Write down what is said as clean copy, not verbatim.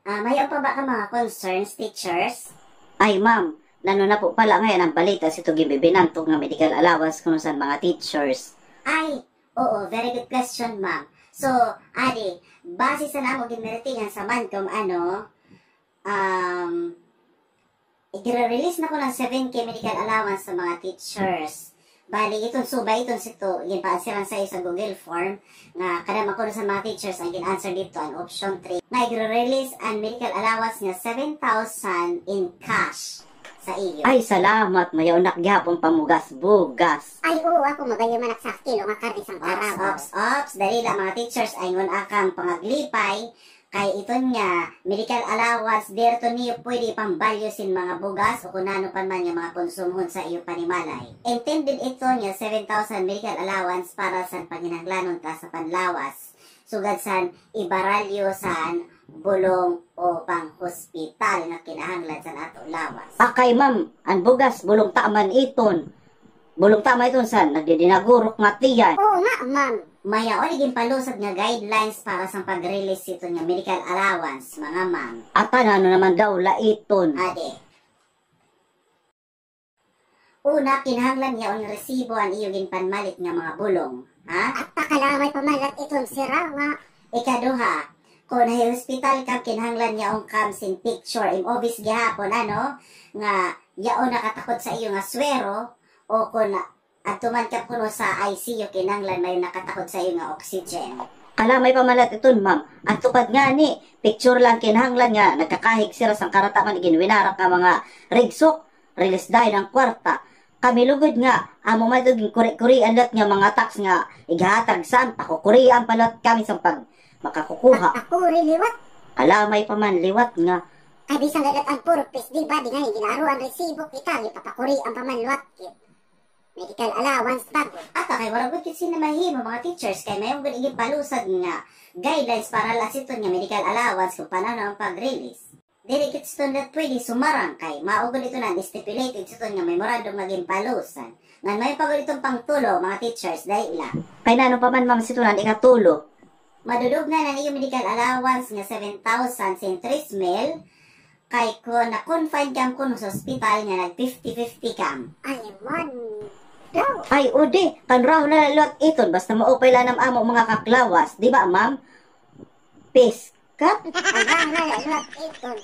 Mayo pa ba ka mga concerns, teachers? Ay ma'am, nano na po pala ngayon ang balita si Tugi bibinantog nga medical allowance kuno sa mga teachers. Ay, oo, very good question, ma'am. So, Adi, base sa namo ginmeritingan sa Mancom, i-release na ko ng 7K medical allowance sa mga teachers. Bali, itong subay, itong sito, ginpaansiran sa sa Google form, nga kadama ko sa mga teachers ang gin-answer dito, ang option 3, na i-release ang medical allowance nga 7,000 in cash sa iyo. Ay salamat, mayaw nakgyapon pamugas-bugas. Ay, oo, ako magayo manak sa kilo nga karis ang karabaw. Ops, dali lang mga teachers, ay ngon akang pangaglipay, kay ito niya, medical allowance, derto niyo pwede pambalyo sin mga bugas o kunano pa man yung mga konsumhon sa iyo panimalay. Intended ito niya 7,000 medical allowance para sa panginanglanon ta sa panlawas. Sugad san ibaralyo san bulong o pang hospital na kinahanglan sa nato lawas. Akay ma'am, ang bugas bulong taman iton. Bulong tama iton san nagdidinagurok nga tiyan. Oo nga, ma'am. Maya o naging palusad nga guidelines para sa pag-release ito nga medical allowance, mga ma'am. At ano naman daw laiton. Ade. Una, kinahanglan niya ang resibo ang iyo ginpanmalit nga mga bulong. Ha? At pakalamay pamalat itong sira nga. Ikaduha, kung na hospital ka, kinahanglan niya ang kamsing picture. Obvious gihapon, nga yaon nakatakot sa iyo nga swero, o kung at tuman ka puno sa ICU, kinahanglan may nakatakot sa iyo nga oxygen. Kalamay pamalat iton ma'am. At tupad nga ni, picture lang kinahanglan nga, nagkakahig sira sang karataman ginwinarak nga mga rigsok, release dahil ng kwarta. Kami lugod nga, amo matuging kuri-kurian lat nga mga tax nga, igahatag saan, pakukurian palat kami sa pag makakukuha. At ako rin liwat. Kalamay pa man liwat nga. Kadi sa lagat ang purpose, di ba? Di nga ginaruan resibo kita, ipapakuri ang pamanluat. Medical allowance bago. Ato kay warag gud sina mahimo mga teachers kay mayong gud iging palusad nga guidelines para lasiton nga medical allowance kung paano ang pag-release. Dili kit student pwede sumarang kay maugod ito na stipulated sa nga memorandum nga ginpalusan. Ngan may pagod itong pangtulo mga teachers dahil ila. Kay nano pa man ma'am situnan ikatulo. Madudog na iyo medical allowance nga 7,000 sin 3 mil kay kung na-confine kam kuno sa hospital nga nag 50-50 kam. Ay, man. Ay, udi, kanraw na lot iton, basta maupay lang ng amo mga kaklawas, di ba, ma'am? Peace. Cut? Kanraw na lot iton.